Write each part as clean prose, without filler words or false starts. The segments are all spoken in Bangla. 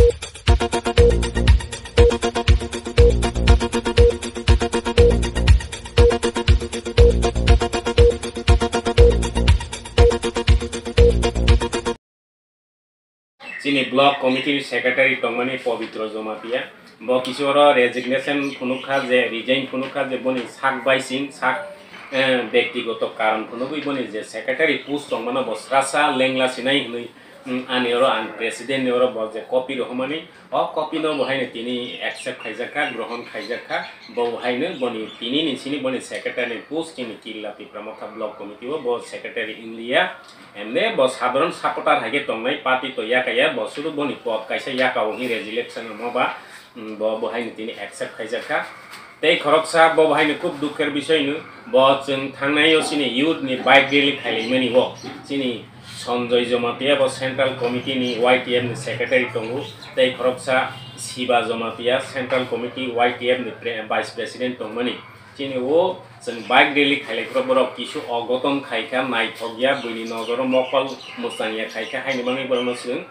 Sini block committee secretary tongmani Pabitra jamatia bo kisoro resignation phunukha je resign phunukha je boni sak baising sak ব্যক্তিগত কারণ phunugui boni je secretary post tongmana bo srasa lengla sinai hnui anioro an president nioro bo je copy rohmani o copy no bohaine tini accept khaijaka grohon khaijaka bo bohaine boni tini ni sini boni secretary post tini killa tipra motha block committee bo secretary india emne bo sadharon supporter hage tongnai party to yakaya bo sudu boni pop kaisa yakao hi resignation moba bo bohaine tini accept khaijaka tei khoroksa bo bohaine khub dukher bishoy nu bo chung thangnayo sini youth ni bike rally khailaimani bo sini Sanjay jamatia bo central committee ni YTM ni secretary tongu tei khoroksa Siba jamatia central committee YTM ni vice president tongmani chini o chung bike rally khailekro borok kisu ogotom khaika naithogya bini nogoro mokol musangya khaika haini bangi borno chung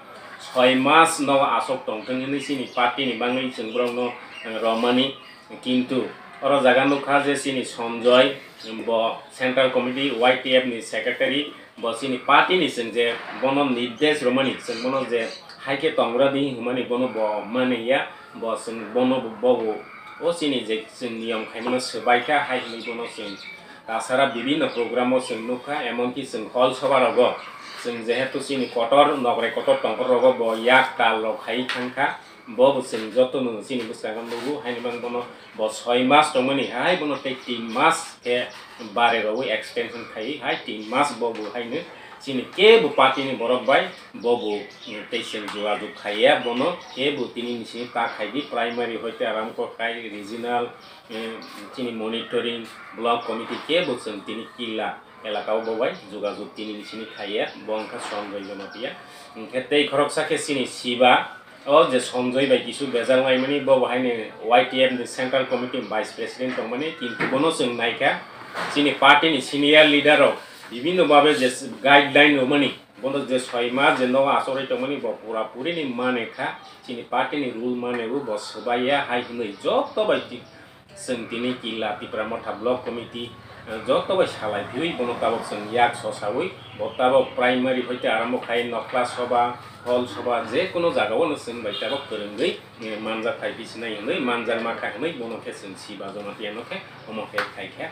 6 mas no asok tongtong ni sini party ni bangi chung borno romani কিন্তু ওর জায়গা নুখা যে চিনি Sanjay central committee YTF ni secretary চিনি পার্টি নিছেন যে বন নির্দেশ রমানি বন যে হাইকে তংরা দি হুমানি বন মানে ইয়া বন ববো ও চিনি যে নিয়ম খাইমানো সবাইকা হাইনি বন তাছাড়া বিভিন্ন প্রোগ্রামও নুখা এমনকি হল সভার রগ যেহেতু চিনি কটর নগরে কটর টঙ্কর রগ ইয়াক কাল খাই থাকা Bob sing joto no sini bustagan lugu haini bang bono bo 6 mas tongmani hai bono te 3 mas ke bare ro extension khai hai 3 mas bobu haini sini ke bu party ni borok bai bobu station jua du khaiya bono ke bu tini ni sini ta khai di primary hoite aram ko khai regional sini monitoring block committee ke bu sing tini killa এলাকাও ববাই যোগাযোগ তিনি নিচিনি খাইয়া বংখা সঞ্জয় জমাতিয়া খেতেই খরকসাকে চিনি শিবা ও যে সঞ্জয় বাই কিছু বেজাল মাইমানি বহাইনে YTM the central committee vice president তংমানি কিন্তু বনো जों নাইকা চিনি পার্টি নি সিনিয়র লিডার বিভিন্ন ভাবে যে গাইডলাইন রমানি বনো যে 6 মাস যে ন আসরে তংমানি পুরা পুরি নি মানে খা চিনি পার্টি নি রুল মানে বো বসবাইয়া হাই হই যত বাইতি जों তিনি কিলা tipra motha block committee যত বাই সালাই ভিউই বনো তাবক जों ইয়াক সসাউই বতাব প্রাইমারি হইতে আরম্ভ খাই নকলা সভা হল সভা যে কোনো জায়গাও নছেন বাই তাবক করঙ্গই মানজা খাই বিছনাই হই মানজার মাখা হই বনকে जों সিবা জমাতিয়া নকে অমকে খাইখা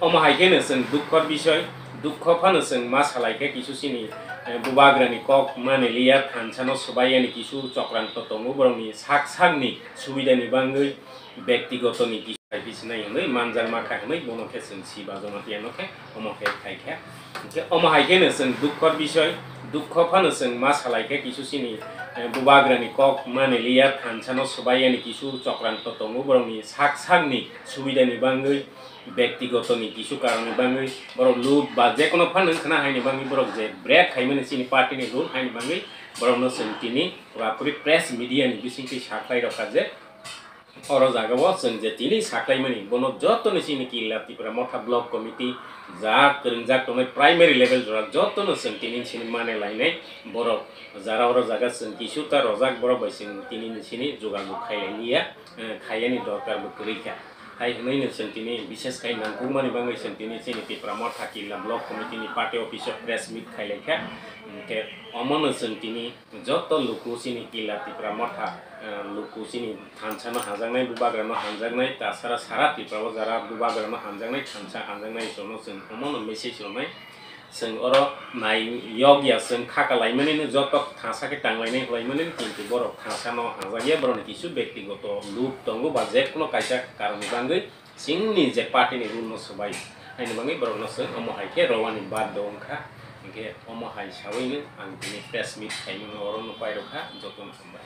অমহাইকে নছেন দুঃখর বিষয় দুঃখ ফানো जों মা সালাইকে কিছু চিনি বুবাগ্রানি কক মানে লিয়া থানসানো সবাইয়ানি কিছু চক্রান্ত তঙ্গু বরংনি সাক সাকনি সুবিধানি বাঙ্গই ব্যক্তিগত নীতি বিছনাই হই মানজার মাখা হই বনকে जों সিবা জমাতিয়া নকে অমকে খাইখা অমহাইকে নছেন দুঃখর বিষয় দুঃখ ফানো जों মা সালাইকে কিছু চিনি বুবাগ্রানি কক মানে লিয়া থানসানো সবাইয়ানি কিছু চক্রান্ত তঙ্গু বরংনি সাক সাকনি সুবিধানি বাঙ্গই ব্যক্তিগত নীতি কিছু কারণে বাঙ্গই বড় লুট বা যে কোনো ফান্ড খানা হাইনি বাঙ্গি বড় যে ব্রেক খাইমানে চিনি পার্টিনি রুল হাইনি বাঙ্গি বড় নছেন তিনি পুরাপুরি প্রেস মিডিয়ানি বিসিংটি সাকলাই রাখা যে অর জাগাবো जों যে তিনি সাকলাইমানি বন যতনো চিনি কিলা tipra motha block committee যা করংজাক তনে প্রাইমারি লেভেল জরা যতনো जों তিনি চিনি মানে লাইনাই বড় যারা ওর জায়গা जों কিছু তা রজাক বড় বাইসিং তিনি চিনি যোগাযোগ খাইলাইনিয়া খাইয়ানি দরকার বকরিখা হাই হইনে जों তিনি বিশেষ খাই নাংকুমানি বাঙ্গই जों তিনি চিনি tipra motha killa block committee ni party অফিসে প্রেস মিট খাইলাইখা কে অমন जों তিনি যত লোকু চিনি কিলা tipra motha লোকু চিনি থানসানো হাজাংনাই বুবাগ্রানো হাজাংনাই তাছাড়া সারা ত্রিপুরাও যারা বুবাগ্রানো হাজাংনাই থানসা হাজাংনাই জন্য जों অমন মেসেজ রনাই जों অর নাই ইয়গিয়া जों খাকা লাইমানিনো যত থাসাকে টাংলাইনাই লাইমানি কিন্তু বড় থাসানো হাজাগিয়া বড় কিছু ব্যক্তিগত লুপ তঙ্গু বা যে কোনো কাইসা কারণ বাঙ্গই সিংনি যে পার্টিনি রুল ন সবাই হাইনি বাঙ্গই বড় ন जों অমহাইকে রওয়ানি বাদ দংখা के অমহাই সাওইনো আং তিনি প্রেস মিট খাইনো অরন পাইরখা যতন সম্বাই